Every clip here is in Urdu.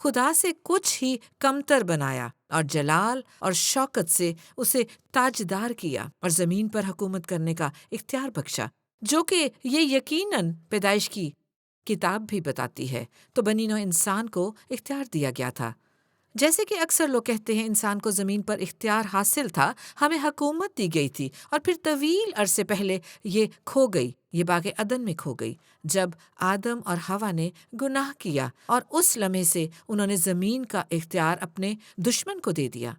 خدا سے کچھ ہی کمتر بنایا اور جلال اور شوکت سے اسے تاجدار کیا اور زمین پر حکومت کرنے کا اختیار بخشا، جو کہ یہ یقیناً پیدائش کی کتاب بھی بتاتی ہے۔ تو بنی نوع انسان کو اختیار دیا گیا تھا۔ جیسے کہ اکثر لوگ کہتے ہیں انسان کو زمین پر اختیار حاصل تھا، ہمیں حکومت دی گئی تھی اور پھر طویل عرصے پہلے یہ کھو گئی، یہ باغ عدن میں کھو گئی جب آدم اور حوا نے گناہ کیا، اور اس لمحے سے انہوں نے زمین کا اختیار اپنے دشمن کو دے دیا،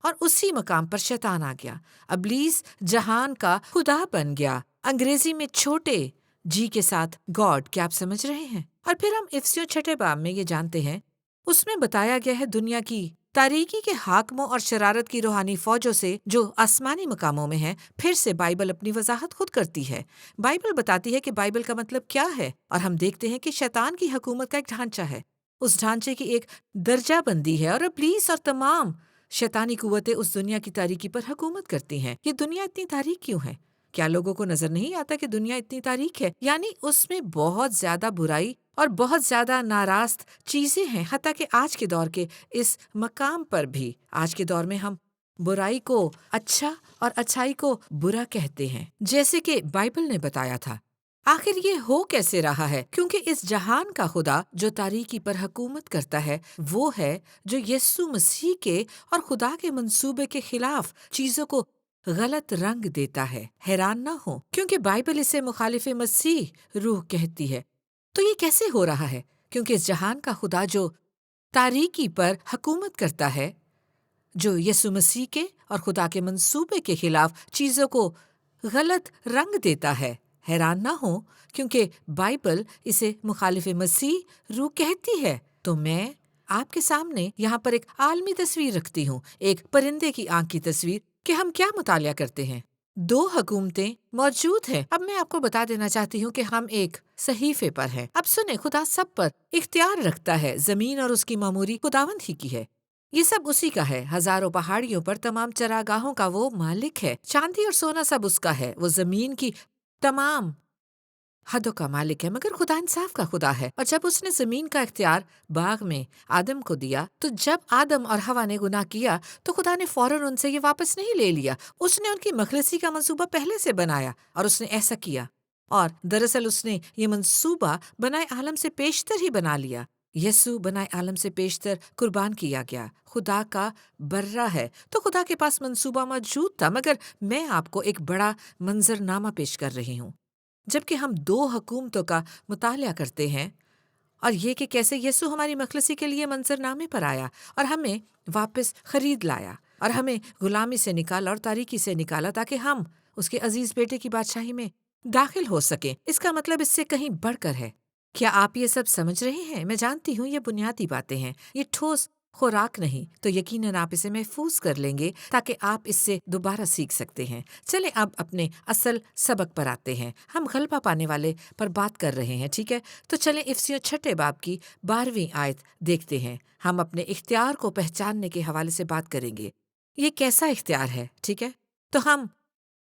اور اسی مقام پر شیطان آ گیا۔ ابلیس جہان کا خدا بن گیا، انگریزی میں چھوٹے جی کے ساتھ گاڈ، کیا آپ سمجھ رہے ہیں؟ اور پھر ہم افسیوں 6 باب میں یہ جانتے ہیں، اس میں بتایا گیا ہے دنیا کی تاریکی کے حاکموں اور شرارت کی روحانی فوجوں سے جو آسمانی مقاموں میں ہیں۔ پھر سے بائبل اپنی وضاحت خود کرتی ہے۔ بائبل بتاتی ہے کہ بائبل کا مطلب کیا ہے، اور ہم دیکھتے ہیں کہ شیطان کی حکومت کا ایک ڈھانچہ ہے، اس ڈھانچے کی ایک درجہ بندی ہے، اور ابلیس اور تمام شیطانی قوتیں اس دنیا کی تاریکی پر حکومت کرتی ہیں۔ یہ دنیا اتنی تاریک کیوں ہے؟ کیا لوگوں کو نظر نہیں آتا کہ دنیا اتنی تاریک ہے؟ یعنی اس میں بہت زیادہ برائی اور بہت زیادہ ناراست چیزیں ہیں، حتیٰ کہ آج کے دور کے اس مقام پر بھی، آج کے دور میں ہم برائی کو اچھا اور اچھائی کو برا کہتے ہیں، جیسے کہ بائبل نے بتایا تھا۔ آخر یہ ہو کیسے رہا ہے؟ کیونکہ اس جہان کا خدا جو تاریکی پر حکومت کرتا ہے، وہ ہے جو یسوع مسیح کے اور خدا کے منصوبے کے خلاف چیزوں کو غلط رنگ دیتا ہے۔ حیران نہ ہو، کیونکہ بائبل اسے مخالف مسیح روح کہتی ہے۔ تو یہ کیسے ہو رہا ہے؟ کیونکہ اس جہان کا خدا جو تاریکی پر حکومت کرتا ہے، جو یسوع مسیح کے اور خدا کے منصوبے کے خلاف چیزوں کو غلط رنگ دیتا ہے۔ حیران نہ ہو، کیونکہ بائبل اسے مخالف مسیح روح کہتی ہے۔ تو میں آپ کے سامنے یہاں پر ایک عالمی تصویر رکھتی ہوں، ایک پرندے کی آنکھ کی تصویر، کہ ہم کیا مطالعہ کرتے ہیں۔ 2 حکومتیں موجود ہیں۔ اب میں آپ کو بتا دینا چاہتی ہوں کہ ہم ایک صحیفے پر ہیں۔ اب سنیں، خدا سب پر اختیار رکھتا ہے، زمین اور اس کی معموری خداوند ہی کی ہے، یہ سب اسی کا ہے۔ ہزاروں پہاڑیوں پر تمام چراگاہوں کا وہ مالک ہے، چاندی اور سونا سب اس کا ہے، وہ زمین کی تمام حدوں کا مالک ہے، مگر خدا انصاف کا خدا ہے۔ اور جب اس نے زمین کا اختیار باغ میں آدم کو دیا، تو جب آدم اور حوا نے گناہ کیا تو خدا نے فوراً ان سے یہ واپس نہیں لے لیا، اس نے ان کی مخلصی کا منصوبہ پہلے سے بنایا، اور اس نے ایسا کیا، اور دراصل اس نے یہ منصوبہ بنائے عالم سے پیشتر ہی بنا لیا۔ یسوع بنائے عالم سے پیشتر قربان کیا گیا، خدا کا برہ ہے، تو خدا کے پاس منصوبہ موجود تھا، مگر میں آپ کو ایک بڑا منظرنامہ پیش کر رہی ہوں۔ جبکہ ہم 2 حکومتوں کا مطالعہ کرتے ہیں، اور یہ کہ کیسے یسوع ہماری مخلصی کے لیے منظرنامے پر آیا اور ہمیں واپس خرید لایا، اور ہمیں غلامی سے نکالا اور تاریکی سے نکالا، تاکہ ہم اس کے عزیز بیٹے کی بادشاہی میں داخل ہو سکیں۔ اس کا مطلب اس سے کہیں بڑھ کر ہے۔ کیا آپ یہ سب سمجھ رہے ہیں؟ میں جانتی ہوں یہ بنیادی باتیں ہیں، یہ ٹھوس خوراک نہیں، تو یقیناً آپ اسے محفوظ کر لیں گے تاکہ آپ اس سے دوبارہ سیکھ سکتے ہیں۔ چلیں اب اپنے اصل سبق پر آتے ہیں۔ ہم غلبہ پانے والے پر بات کر رہے ہیں، ٹھیک ہے؟ تو چلیں افسیوں 6 باب کی 12ویں آیت دیکھتے ہیں۔ ہم اپنے اختیار کو پہچاننے کے حوالے سے بات کریں گے، یہ کیسا اختیار ہے، ٹھیک ہے؟ تو ہم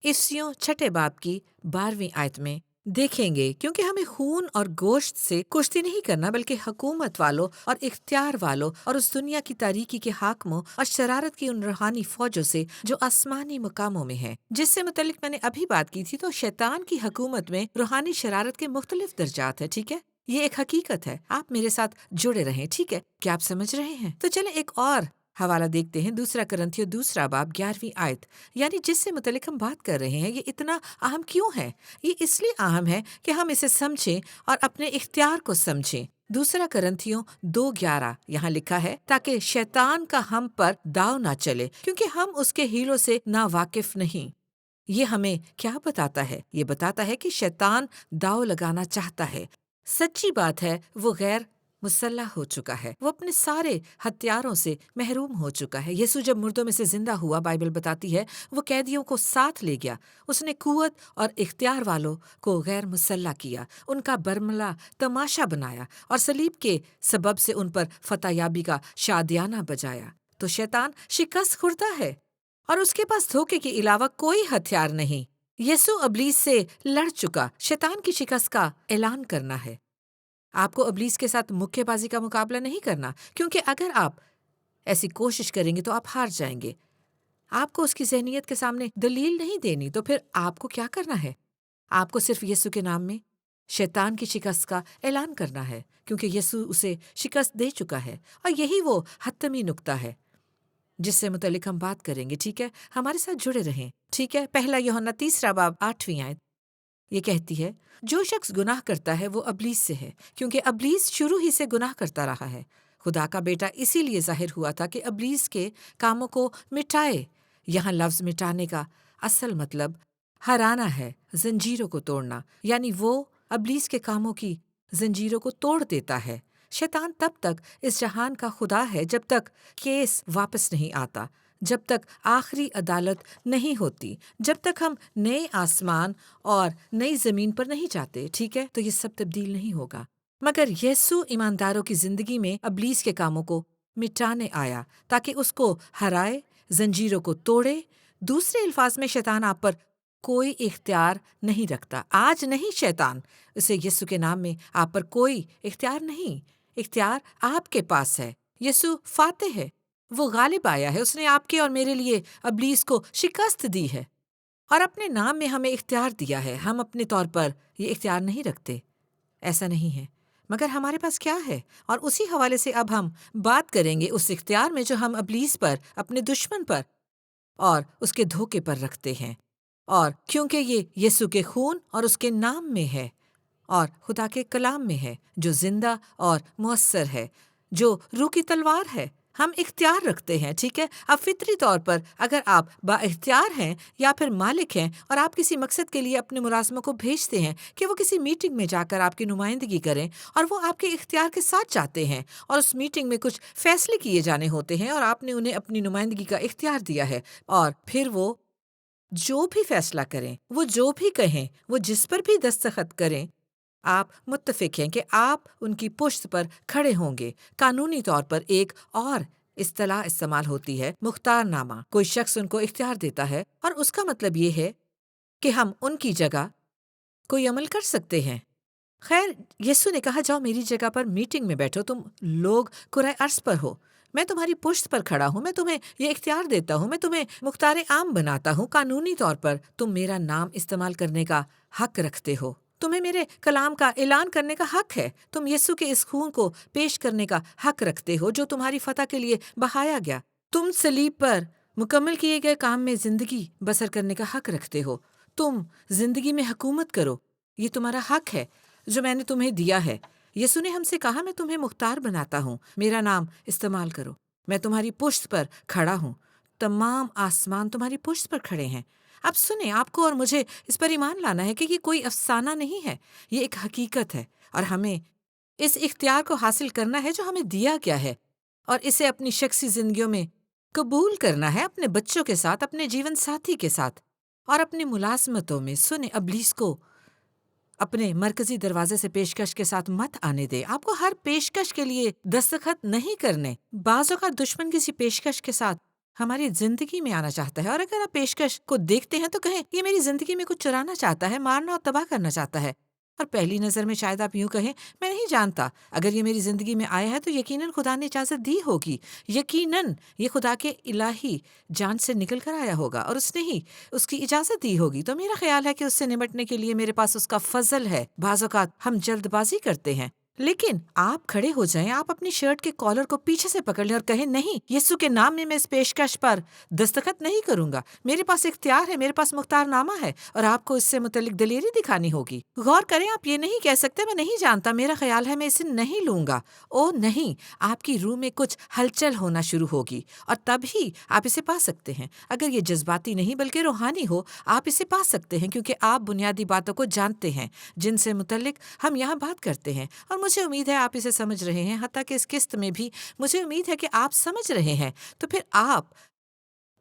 افسیوں 6 باب کی 12ویں آیت میں دیکھیں گے، کیونکہ ہمیں خون اور گوشت سے کشتی نہیں کرنا، بلکہ حکومت والوں اور اختیار والوں اور اس دنیا کی تاریکی کے حاکموں اور شرارت کی ان روحانی فوجوں سے جو آسمانی مقاموں میں ہیں، جس سے متعلق میں نے ابھی بات کی تھی۔ تو شیطان کی حکومت میں روحانی شرارت کے مختلف درجات ہیں، ٹھیک ہے؟ یہ ایک حقیقت ہے، آپ میرے ساتھ جڑے رہیں، ٹھیک ہے؟ کیا آپ سمجھ رہے ہیں؟ تو چلیں ایک اور حوالہ دیکھتے ہیں، 2 کرنتھیوں 2 باب 11ویں آیت، یعنی جس سے متعلق ہم بات کر رہے ہیں، یہ اتنا اہم کیوں ہے؟ یہ اس لیے اہم ہے کہ ہم اسے سمجھیں اور اپنے اختیار کو سمجھیں۔ 2 کرنتھیوں 2:11 یہاں لکھا ہے، تاکہ شیطان کا ہم پر داؤ نہ چلے، کیونکہ ہم اس کے ہیلوں سے نا واقف نہیں۔ یہ ہمیں کیا بتاتا ہے؟ یہ بتاتا ہے کہ شیطان داؤ لگانا چاہتا ہے۔ سچی بات ہے، وہ غیر مسلح ہو چکا ہے، وہ اپنے سارے ہتھیاروں سے محروم ہو چکا ہے۔ یسوع جب مردوں میں سے زندہ ہوا، بائبل بتاتی ہے، وہ قیدیوں کو ساتھ لے گیا، اس نے قوت اور اختیار والوں کو غیر مسلح کیا، ان کا برملا تماشا بنایا، اور صلیب کے سبب سے ان پر فتح یابی کا شادیانہ بجایا۔ تو شیطان شکست خوردہ ہے، اور اس کے پاس دھوکے کے علاوہ کوئی ہتھیار نہیں۔ یسوع ابلیس سے لڑ چکا، شیطان کی شکست کا اعلان کرنا ہے۔ آپ کو ابلیس کے ساتھ مکے بازی کا مقابلہ نہیں کرنا، کیونکہ اگر آپ ایسی کوشش کریں گے تو آپ ہار جائیں گے۔ آپ کو اس کی ذہنیت کے سامنے دلیل نہیں دینی، تو پھر آپ کو کیا کرنا ہے؟ آپ کو صرف یسوع کے نام میں شیطان کی شکست کا اعلان کرنا ہے، کیونکہ یسوع اسے شکست دے چکا ہے، اور یہی وہ حتمی نکتہ ہے جس سے متعلق ہم بات کریں گے۔ ٹھیک ہے، ہمارے ساتھ جڑے رہیں۔ ٹھیک ہے، پہلا یوحنا 3 باب 8 آیت یہ کہتی ہے، جو شخص گناہ کرتا ہے وہ ابلیس سے ہے، کیونکہ ابلیس شروع ہی سے گناہ کرتا رہا ہے۔ خدا کا بیٹا اسی لیے ظاہر ہوا تھا کہ ابلیس کے کاموں کو مٹائے۔ یہاں لفظ مٹانے کا اصل مطلب ہرانا ہے، زنجیروں کو توڑنا، یعنی وہ ابلیس کے کاموں کی زنجیروں کو توڑ دیتا ہے۔ شیطان تب تک اس جہان کا خدا ہے جب تک کیس واپس نہیں آتا، جب تک آخری عدالت نہیں ہوتی، جب تک ہم نئے آسمان اور نئی زمین پر نہیں جاتے۔ ٹھیک ہے، تو یہ سب تبدیل نہیں ہوگا، مگر یسوع ایمانداروں کی زندگی میں ابلیس کے کاموں کو مٹانے آیا تاکہ اس کو ہرائے، زنجیروں کو توڑے۔ دوسرے الفاظ میں شیطان آپ پر کوئی اختیار نہیں رکھتا۔ آج نہیں شیطان، اسے یسوع کے نام میں آپ پر کوئی اختیار نہیں۔ اختیار آپ کے پاس ہے۔ یسوع فاتح ہے، وہ غالب آیا ہے، اس نے آپ کے اور میرے لیے ابلیس کو شکست دی ہے اور اپنے نام میں ہمیں اختیار دیا ہے۔ ہم اپنے طور پر یہ اختیار نہیں رکھتے، ایسا نہیں ہے، مگر ہمارے پاس کیا ہے؟ اور اسی حوالے سے اب ہم بات کریں گے اس اختیار میں جو ہم ابلیس پر، اپنے دشمن پر اور اس کے دھوکے پر رکھتے ہیں، اور کیونکہ یہ یسوع کے خون اور اس کے نام میں ہے اور خدا کے کلام میں ہے، جو زندہ اور مؤثر ہے، جو روح کی تلوار ہے، ہم اختیار رکھتے ہیں۔ ٹھیک ہے، اب فطری طور پر اگر آپ با اختیار ہیں یا پھر مالک ہیں اور آپ کسی مقصد کے لیے اپنے ملازموں کو بھیجتے ہیں کہ وہ کسی میٹنگ میں جا کر آپ کی نمائندگی کریں، اور وہ آپ کے اختیار کے ساتھ جاتے ہیں، اور اس میٹنگ میں کچھ فیصلے کیے جانے ہوتے ہیں اور آپ نے انہیں اپنی نمائندگی کا اختیار دیا ہے، اور پھر وہ جو بھی فیصلہ کریں، وہ جو بھی کہیں، وہ جس پر بھی دستخط کریں، آپ متفق ہیں کہ آپ ان کی پشت پر کھڑے ہوں گے۔ قانونی طور پر ایک اور اصطلاح استعمال ہوتی ہے، مختار نامہ۔ کوئی شخص ان کو اختیار دیتا ہے اور اس کا مطلب یہ ہے کہ ہم ان کی جگہ کوئی عمل کر سکتے ہیں۔ خیر، یسوع نے کہا، جاؤ میری جگہ پر میٹنگ میں بیٹھو، تم لوگ کرۂ ارض پر ہو، میں تمہاری پشت پر کھڑا ہوں، میں تمہیں یہ اختیار دیتا ہوں، میں تمہیں مختار عام بناتا ہوں۔ قانونی طور پر تم میرا نام استعمال کرنے کا حق رکھتے ہو، تمہیں میرے کلام کا اعلان کرنے کا حق ہے، تم یسوع کے اس خون کو پیش کرنے کا حق رکھتے ہو جو تمہاری فتح کے لیے بہایا گیا، تم صلیب پر مکمل کیے گئے کام میں زندگی بسر کرنے کا حق رکھتے ہو، تم زندگی میں حکومت کرو، یہ تمہارا حق ہے جو میں نے تمہیں دیا ہے۔ یسوع نے ہم سے کہا، میں تمہیں مختار بناتا ہوں، میرا نام استعمال کرو، میں تمہاری پشت پر کھڑا ہوں، تمام آسمان تمہاری پشت پر کھڑے ہیں۔ اب سنیں، آپ کو اور مجھے اس پر ایمان لانا ہے کہ یہ کوئی افسانہ نہیں ہے، یہ ایک حقیقت ہے، اور ہمیں اس اختیار کو حاصل کرنا ہے جو ہمیں دیا گیا ہے، اور اسے اپنی شخصی زندگیوں میں قبول کرنا ہے، اپنے بچوں کے ساتھ، اپنے جیون ساتھی کے ساتھ اور اپنی ملازمتوں میں۔ سنیں، ابلیس کو اپنے مرکزی دروازے سے پیشکش کے ساتھ مت آنے دے۔ آپ کو ہر پیشکش کے لیے دستخط نہیں کرنے۔ بعض اوقات دشمن کسی پیشکش کے ساتھ ہماری زندگی میں آنا چاہتا ہے، اور اگر آپ پیشکش کو دیکھتے ہیں تو کہیں، یہ میری زندگی میں کچھ چرانا چاہتا ہے، مارنا اور تباہ کرنا چاہتا ہے، اور پہلی نظر میں شاید آپ یوں کہیں، میں نہیں جانتا، اگر یہ میری زندگی میں آیا ہے تو یقیناً خدا نے اجازت دی ہوگی، یقیناً یہ خدا کے الہی جان سے نکل کر آیا ہوگا اور اس نے ہی اس کی اجازت دی ہوگی، تو میرا خیال ہے کہ اس سے نمٹنے کے لیے میرے پاس اس کا فضل ہے۔ بعض اوقات ہم جلد بازی کرتے ہیں، لیکن آپ کھڑے ہو جائیں، آپ اپنی شرٹ کے کالر کو پیچھے سے پکڑ لیں اور کہیں، نہیں، یسوع کے نام میں اس پیشکش پر دستخط نہیں کروں گا، میرے پاس اختیار ہے، میرے پاس مختار نامہ ہے، اور آپ کو اس سے متعلق دلیری دکھانی ہوگی۔ غور کریں، آپ یہ نہیں کہہ سکتے، میں نہیں جانتا، میرا خیال ہے میں اسے نہیں لوں گا۔ او نہیں، آپ کی روح میں کچھ ہلچل ہونا شروع ہوگی، اور تب ہی آپ اسے پا سکتے ہیں۔ اگر یہ جذباتی نہیں بلکہ روحانی ہو، آپ اسے پا سکتے ہیں، کیونکہ آپ بنیادی باتوں کو جانتے ہیں جن سے متعلق ہم یہاں بات کرتے ہیں، اور مجھے امید ہے آپ اسے سمجھ رہے ہیں، حتیٰ کہ اس قسط میں بھی مجھے امید ہے کہ آپ سمجھ رہے ہیں۔ تو پھر آپ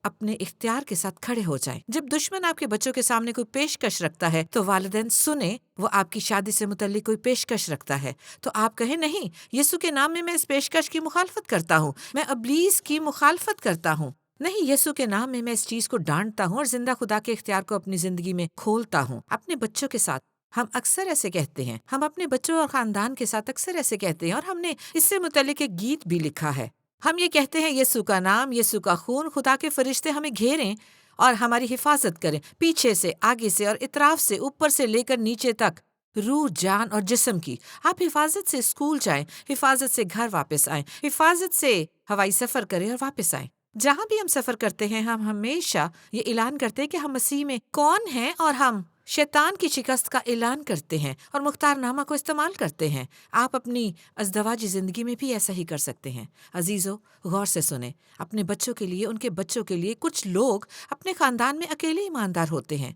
اپنے اختیار کے ساتھ کھڑے ہو جائیں۔ جب دشمن آپ کے بچوں کے سامنے کوئی پیشکش رکھتا ہے تو والدین سنیں، وہ آپ کی شادی سے متعلق کوئی پیشکش رکھتا ہے تو آپ کہیں، نہیں، یسوع کے نام میں اس پیشکش کی مخالفت کرتا ہوں، میں ابلیس کی مخالفت کرتا ہوں، نہیں، یسوع کے نام میں اس چیز کو ڈانٹتا ہوں اور زندہ خدا کے اختیار کو اپنی زندگی میں کھولتا ہوں۔ اپنے بچوں کے ساتھ ہم اکثر ایسے کہتے ہیں، ہم اپنے بچوں اور خاندان کے ساتھ اکثر ایسے کہتے ہیں، اور ہم نے اس سے متعلق ایک گیت بھی لکھا ہے۔ ہم یہ کہتے ہیں، یسوع کا نام، یسوع کا خون، خدا کے فرشتے ہمیں گھیریں اور ہماری حفاظت کریں، پیچھے سے، آگے سے اور اطراف سے، اوپر سے لے کر نیچے تک، روح، جان اور جسم کی۔ آپ حفاظت سے اسکول جائیں، حفاظت سے گھر واپس آئیں، حفاظت سے ہوائی سفر کریں اور واپس آئیں۔ جہاں بھی ہم سفر کرتے ہیں، ہم ہمیشہ یہ اعلان کرتے ہیں کہ ہم مسیح میں کون ہیں، اور ہم شیطان کی شکست کا اعلان کرتے ہیں اور مختار نامہ کو استعمال کرتے ہیں۔ آپ اپنی ازدواجی زندگی میں بھی ایسا ہی کر سکتے ہیں۔ عزیزو، غور سے سنیں، اپنے بچوں کے لیے، ان کے بچوں کے لیے، کچھ لوگ اپنے خاندان میں اکیلے ایماندار ہوتے ہیں۔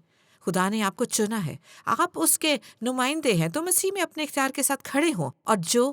خدا نے آپ کو چنا ہے، آپ اس کے نمائندے ہیں، تو مسیح میں اپنے اختیار کے ساتھ کھڑے ہوں، اور جو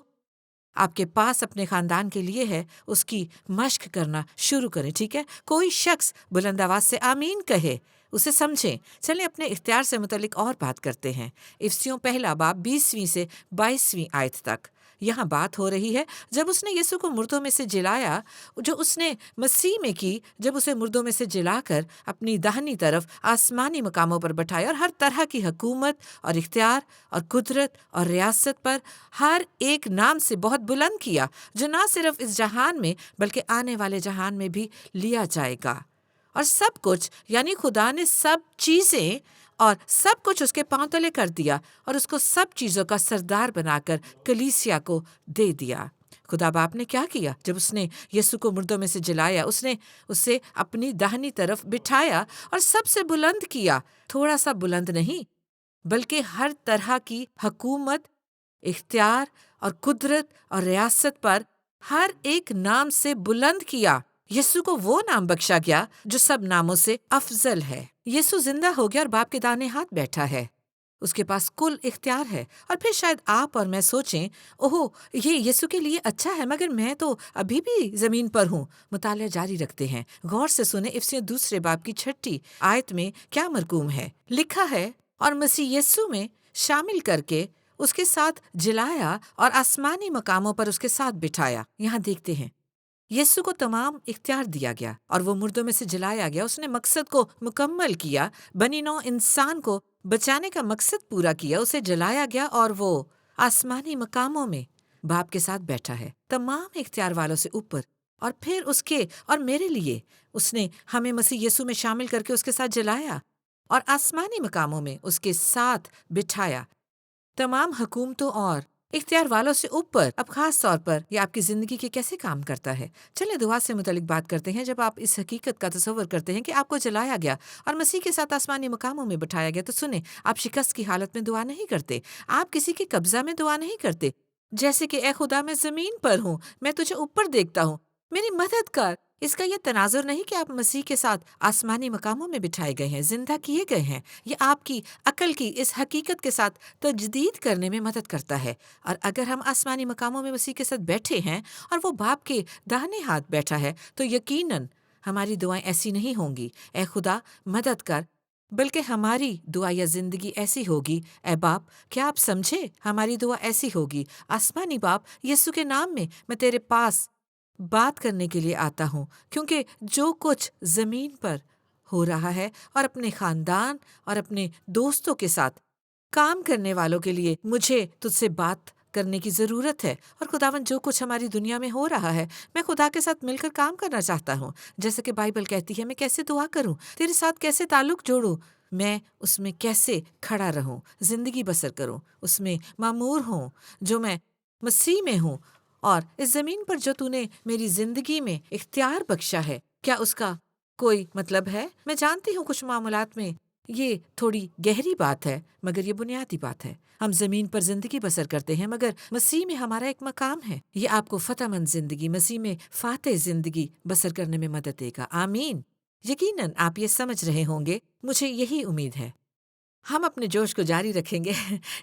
آپ کے پاس اپنے خاندان کے لیے ہے اس کی مشق کرنا شروع کریں، ٹھیک ہے؟ کوئی شخص بلند آواز سے آمین کہے، اسے سمجھیں۔ چلیں اپنے اختیار سے متعلق اور بات کرتے ہیں۔ افسیوں پہلا باب 20 سے 22 آیت تک یہاں بات ہو رہی ہے، جب اس نے یسوع کو مردوں میں سے جلایا، جو اس نے مسیح میں کی، جب اسے مردوں میں سے جلا کر اپنی داہنی طرف آسمانی مقاموں پر بٹھایا، اور ہر طرح کی حکومت اور اختیار اور قدرت اور ریاست پر ہر ایک نام سے بہت بلند کیا، جو نہ صرف اس جہان میں بلکہ آنے والے جہان میں بھی لیا جائے گا۔ اور سب کچھ، یعنی خدا نے سب چیزیں اور سب کچھ اس کے پاؤں تلے کر دیا، اور اس کو سب چیزوں کا سردار بنا کر کلیسیا کو دے دیا۔ خدا باپ نے کیا کیا؟ جب اس نے یسوع کو مردوں میں سے جلایا، اس نے اسے اپنی داہنی طرف بٹھایا اور سب سے بلند کیا۔ تھوڑا سا بلند نہیں، بلکہ ہر طرح کی حکومت، اختیار اور قدرت اور ریاست پر ہر ایک نام سے بلند کیا۔ یسوع کو وہ نام بخشا گیا جو سب ناموں سے افضل ہے۔ یسوع زندہ ہو گیا اور باپ کے دانے ہاتھ بیٹھا ہے۔ اس کے پاس کل اختیار ہے۔ اور پھر شاید آپ اور میں سوچیں، اوہ، یہ یسوع کے لیے اچھا ہے، مگر میں تو ابھی بھی زمین پر ہوں۔ مطالعہ جاری رکھتے ہیں، غور سے سنیں افسیوں دوسرے باب کی 6 آیت میں کیا مرقوم ہے۔ لکھا ہے، اور مسیح یسوع میں شامل کر کے اس کے ساتھ جلایا اور آسمانی مقاموں پر اس کے ساتھ بٹھایا۔ یہاں دیکھتے ہیں، یسوع کو تمام اختیار دیا گیا اور وہ مردوں میں سے جلایا گیا۔ اس نے مقصد کو مکمل کیا، بنی نوع انسان کو بچانے کا مقصد پورا کیا۔ اسے جلایا گیا اور وہ آسمانی مقاموں میں باپ کے ساتھ بیٹھا ہے، تمام اختیار والوں سے اوپر۔ اور پھر اس کے اور میرے لیے اس نے ہمیں مسیح یسوع میں شامل کر کے اس کے ساتھ جلایا اور آسمانی مقاموں میں اس کے ساتھ بٹھایا، تمام حکومتوں اور اختیار والوں سے اوپر۔ اب خاص طور پر یہ آپ کی زندگی کے کیسے کام کرتا ہے؟ چلے دعا سے متعلق بات کرتے ہیں۔ جب آپ اس حقیقت کا تصور کرتے ہیں کہ آپ کو جلایا گیا اور مسیح کے ساتھ آسمانی مقاموں میں بٹھایا گیا، تو سنیں، آپ شکست کی حالت میں دعا نہیں کرتے، آپ کسی کے قبضہ میں دعا نہیں کرتے، جیسے کہ اے خدا، میں زمین پر ہوں، میں تجھے اوپر دیکھتا ہوں، میری مدد کر۔ اس کا یہ تناظر نہیں کہ آپ مسیح کے ساتھ آسمانی مقاموں میں بٹھائے گئے ہیں، زندہ کیے گئے ہیں۔ یہ آپ کی عقل کی اس حقیقت کے ساتھ تجدید کرنے میں مدد کرتا ہے۔ اور اگر ہم آسمانی مقاموں میں مسیح کے ساتھ بیٹھے ہیں اور وہ باپ کے داہنے ہاتھ بیٹھا ہے، تو یقیناً ہماری دعائیں ایسی نہیں ہوں گی، اے خدا مدد کر، بلکہ ہماری دعا یا زندگی ایسی ہوگی، اے باپ، کیا آپ سمجھے؟ ہماری دعا ایسی ہوگی، آسمانی باپ، یسوع کے نام میں تیرے پاس بات کرنے کے لیے آتا ہوں، کیونکہ جو کچھ زمین پر ہو رہا ہے اور اپنے خاندان اور اپنے دوستوں کے ساتھ کام کرنے والوں کے لیے مجھے تجھ سے بات کرنے کی ضرورت ہے۔ اور خداوند، جو کچھ ہماری دنیا میں ہو رہا ہے، میں خدا کے ساتھ مل کر کام کرنا چاہتا ہوں۔ جیسے کہ بائبل کہتی ہے، میں کیسے دعا کروں، تیرے ساتھ کیسے تعلق جوڑوں، میں اس میں کیسے کھڑا رہوں، زندگی بسر کروں، اس میں معمور ہوں جو میں مسیح میں ہوں۔ اور اس زمین پر جو تو نے میری زندگی میں اختیار بخشا ہے، کیا اس کا کوئی مطلب ہے؟ میں جانتی ہوں کچھ معاملات میں یہ تھوڑی گہری بات ہے، مگر یہ بنیادی بات ہے۔ ہم زمین پر زندگی بسر کرتے ہیں، مگر مسیح میں ہمارا ایک مقام ہے۔ یہ آپ کو فتح مند زندگی، مسیح میں فاتح زندگی بسر کرنے میں مدد دے گا۔ آمین۔ یقیناً آپ یہ سمجھ رہے ہوں گے، مجھے یہی امید ہے۔ ہم اپنے جوش کو جاری رکھیں گے،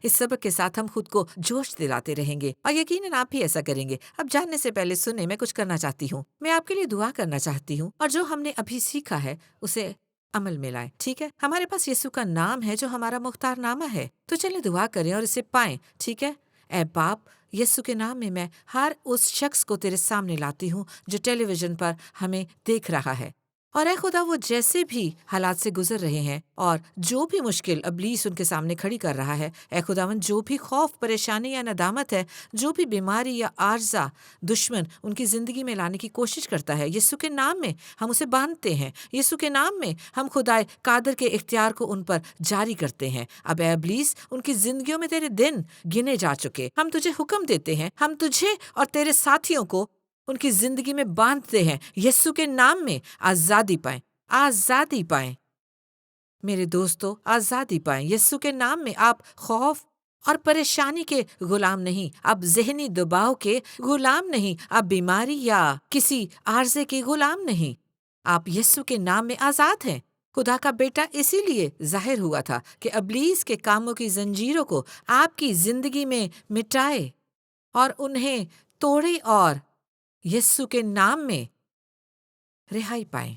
اس سبق کے ساتھ ہم خود کو جوش دلاتے رہیں گے، اور یقیناً آپ بھی ایسا کریں گے۔ اب جاننے سے پہلے سنیں، میں کچھ کرنا چاہتی ہوں، میں آپ کے لیے دعا کرنا چاہتی ہوں، اور جو ہم نے ابھی سیکھا ہے اسے عمل میں لائیں، ٹھیک ہے؟ ہمارے پاس یسوع کا نام ہے جو ہمارا مختار نامہ ہے، تو چلیں دعا کریں اور اسے پائیں، ٹھیک ہے؟ اے باپ، یسوع کے نام میں ہر اس شخص کو تیرے سامنے لاتی ہوں جو ٹیلی ویژن پر ہمیں دیکھ رہا ہے۔ اور اے خدا وہ جیسے بھی حالات سے گزر رہے ہیں اور جو بھی مشکل ابلیس ان کے سامنے کھڑی کر رہا ہے، اے خداوند جو بھی خوف، پریشانی یا ندامت ہے، جو بھی بیماری یا عارضہ دشمن ان کی زندگی میں لانے کی کوشش کرتا ہے، یسوع کے نام میں ہم اسے باندھتے ہیں، یسوع کے نام میں ہم خدائے قادر کے اختیار کو ان پر جاری کرتے ہیں۔ اب اے ابلیس، ان کی زندگیوں میں تیرے دن گنے جا چکے، ہم تجھے حکم دیتے ہیں، ہم تجھے اور تیرے ساتھیوں کو ان کی زندگی میں باندھتے ہیں، یسوع کے نام میں آزادی پائیں، آزادی پائیں میرے دوستو، آزادی پائیں یسوع کے نام میں۔ آپ خوف اور پریشانی کے غلام نہیں، اب ذہنی دباؤ کے غلام نہیں، اب بیماری یا کسی عارضے کے غلام نہیں، آپ یسوع کے نام میں آزاد ہیں۔ خدا کا بیٹا اسی لیے ظاہر ہوا تھا کہ ابلیس کے کاموں کی زنجیروں کو آپ کی زندگی میں مٹائے اور انہیں توڑے اور یسوع کے نام میں رہائی پائیں۔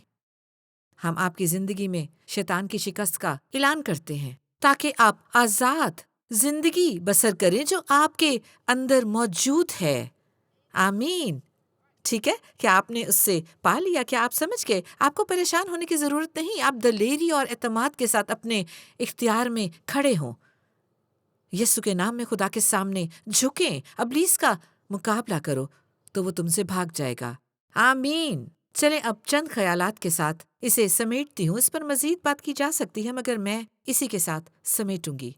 ہم آپ کی زندگی میں شیطان کی شکست کا اعلان کرتے ہیں تاکہ آپ آزاد زندگی بسر کریں جو آپ کے اندر موجود ہے۔ آمین۔ ٹھیک ہے؟ کیا آپ نے اس سے پا لیا؟ کیا آپ سمجھ گئے؟ آپ کو پریشان ہونے کی ضرورت نہیں، آپ دلیری اور اعتماد کے ساتھ اپنے اختیار میں کھڑے ہوں، یسوع کے نام میں خدا کے سامنے جھکیں، ابلیس کا مقابلہ کرو تو وہ تم سے بھاگ جائے گا۔ آمین۔ چلیں اب چند خیالات کے ساتھ اسے سمیٹتی ہوں، اس پر مزید بات کی جا سکتی ہے مگر میں اسی کے ساتھ سمیٹوں گی۔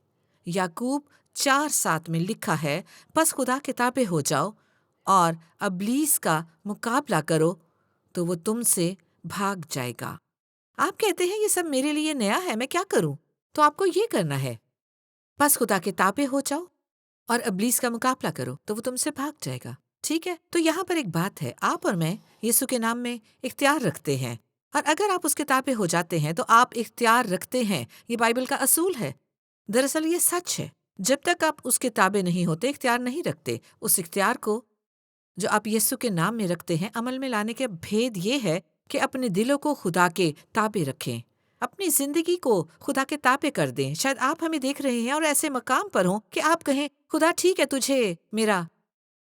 یعقوب 4:7 میں لکھا ہے، پس خدا کے تابع ہو جاؤ اور ابلیس کا مقابلہ کرو تو وہ تم سے بھاگ جائے گا۔ آپ کہتے ہیں یہ سب میرے لیے نیا ہے، میں کیا کروں؟ تو آپ کو یہ کرنا ہے، پس خدا کے تابع ہو جاؤ اور ابلیس کا مقابلہ کرو تو وہ تم سے بھاگ جائے گا۔ ٹھیک ہے؟ تو یہاں پر ایک بات ہے، آپ اور میں یسوع کے نام میں اختیار رکھتے ہیں، اور اگر آپ اس کے تابع ہو جاتے ہیں تو آپ اختیار رکھتے ہیں۔ یہ بائبل کا اصول ہے، دراصل یہ سچ ہے۔ جب تک آپ اس کے تابع نہیں ہوتے، اختیار نہیں رکھتے، اس اختیار کو جو آپ یسوع کے نام میں رکھتے ہیں عمل میں لانے کے بھید یہ ہے کہ اپنے دلوں کو خدا کے تابع رکھیں، اپنی زندگی کو خدا کے تابع کر دیں۔ شاید آپ ہمیں دیکھ رہے ہیں اور ایسے مقام پر ہوں کہ آپ کہیں، خدا ٹھیک ہے، تجھے میرا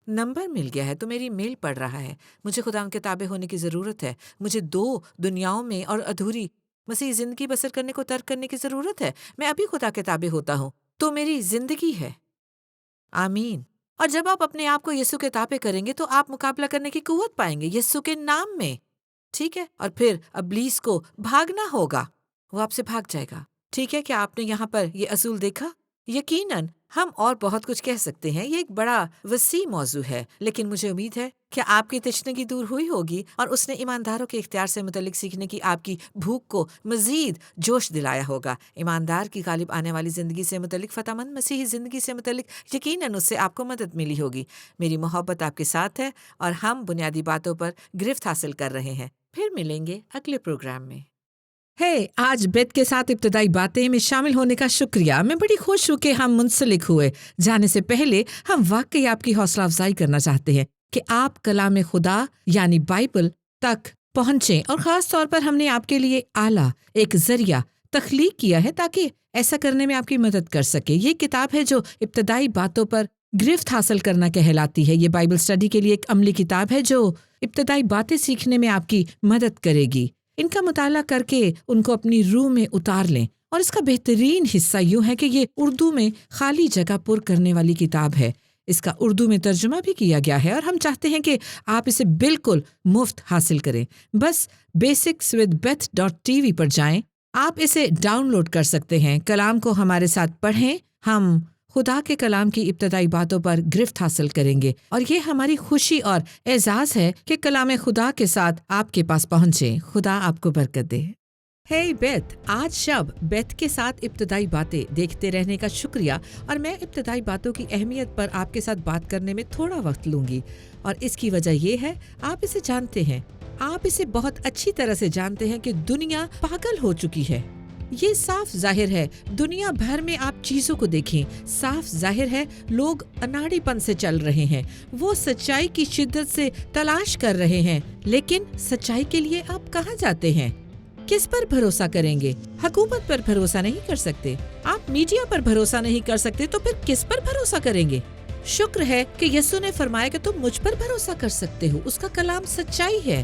نمبر مل گیا ہے، تو میری میل پڑ رہا ہے، مجھے خدا ان کے تابع ہونے کی ضرورت ہے، مجھے 2 دنیاؤں میں اور ادھوری مسیح زندگی بسر کرنے کو ترک کرنے کی ضرورت ہے، میں ابھی خدا کے تابع ہوتا ہوں تو میری زندگی ہے۔ آمین۔ اور جب آپ اپنے آپ کو یسوع کے تابع کریں گے تو آپ مقابلہ کرنے کی قوت پائیں گے یسوع کے نام میں۔ ٹھیک ہے؟ اور پھر ابلیس کو بھاگنا ہوگا، وہ آپ سے بھاگ جائے گا۔ ٹھیک ہے؟ کیا آپ نے یہاں پر یہ اصول دیکھا؟ یقیناً ہم اور بہت کچھ کہہ سکتے ہیں، یہ ایک بڑا وسیع موضوع ہے، لیکن مجھے امید ہے کہ آپ کی تشنگی دور ہوئی ہوگی اور اس نے ایمانداروں کے اختیار سے متعلق سیکھنے کی آپ کی بھوک کو مزید جوش دلایا ہوگا۔ ایماندار کی غالب آنے والی زندگی سے متعلق، فتح مند مسیحی زندگی سے متعلق یقیناً اس سے آپ کو مدد ملی ہوگی۔ میری محبت آپ کے ساتھ ہے اور ہم بنیادی باتوں پر گرفت حاصل کر رہے ہیں۔ پھر ملیں گے اگلے پروگرام میں۔ آج بیت کے ساتھ ابتدائی باتیں میں شامل ہونے کا شکریہ۔ میں بڑی خوش ہوں کہ ہم منسلک ہوئے۔ جانے سے پہلے ہم واقعی آپ کی حوصلہ افزائی کرنا چاہتے ہیں کہ آپ کلام خدا یعنی بائبل تک پہنچیں، اور خاص طور پر ہم نے آپ کے لیے اعلیٰ ایک ذریعہ تخلیق کیا ہے تاکہ ایسا کرنے میں آپ کی مدد کر سکے۔ یہ کتاب ہے جو ابتدائی باتوں پر گرفت حاصل کرنا کہلاتی ہے۔ یہ بائبل اسٹڈی کے لیے ایک عملی کتاب ہے جو ابتدائی باتیں سیکھنے میں آپ کی مدد کرے گی۔ ان کا مطالعہ کر کے ان کو اپنی روح میں اتار لیں، اور اس کا بہترین حصہ یوں ہے کہ یہ اردو میں خالی جگہ پر کرنے والی کتاب ہے۔ اس کا اردو میں ترجمہ بھی کیا گیا ہے اور ہم چاہتے ہیں کہ آپ اسے بالکل مفت حاصل کریں۔ بس basicswithbeth.tv پر جائیں، آپ اسے ڈاؤن لوڈ کر سکتے ہیں۔ کلام کو ہمارے ساتھ پڑھیں، ہم خدا کے کلام کی ابتدائی باتوں پر گرفت حاصل کریں گے، اور یہ ہماری خوشی اور اعزاز ہے کہ کلام خدا کے ساتھ آپ کے پاس پہنچے۔ خدا آپ کو برکت دے۔ بیت، آج شب بیت کے ساتھ ابتدائی باتیں دیکھتے رہنے کا شکریہ، اور میں ابتدائی باتوں کی اہمیت پر آپ کے ساتھ بات کرنے میں تھوڑا وقت لوں گی، اور اس کی وجہ یہ ہے، آپ اسے جانتے ہیں، آپ اسے بہت اچھی طرح سے جانتے ہیں کہ دنیا پاگل ہو چکی ہے۔ یہ صاف ظاہر ہے، دنیا بھر میں آپ چیزوں کو دیکھیں، صاف ظاہر ہے لوگ اناڑی پن سے چل رہے ہیں، وہ سچائی کی شدت سے تلاش کر رہے ہیں، لیکن سچائی کے لیے آپ کہاں جاتے ہیں؟ کس پر بھروسہ کریں گے؟ حکومت پر بھروسہ نہیں کر سکتے، آپ میڈیا پر بھروسہ نہیں کر سکتے، تو پھر کس پر بھروسہ کریں گے؟ شکر ہے کہ یسوع نے فرمایا کہ تم مجھ پر بھروسہ کر سکتے ہو، اس کا کلام سچائی ہے۔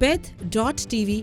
beth.tv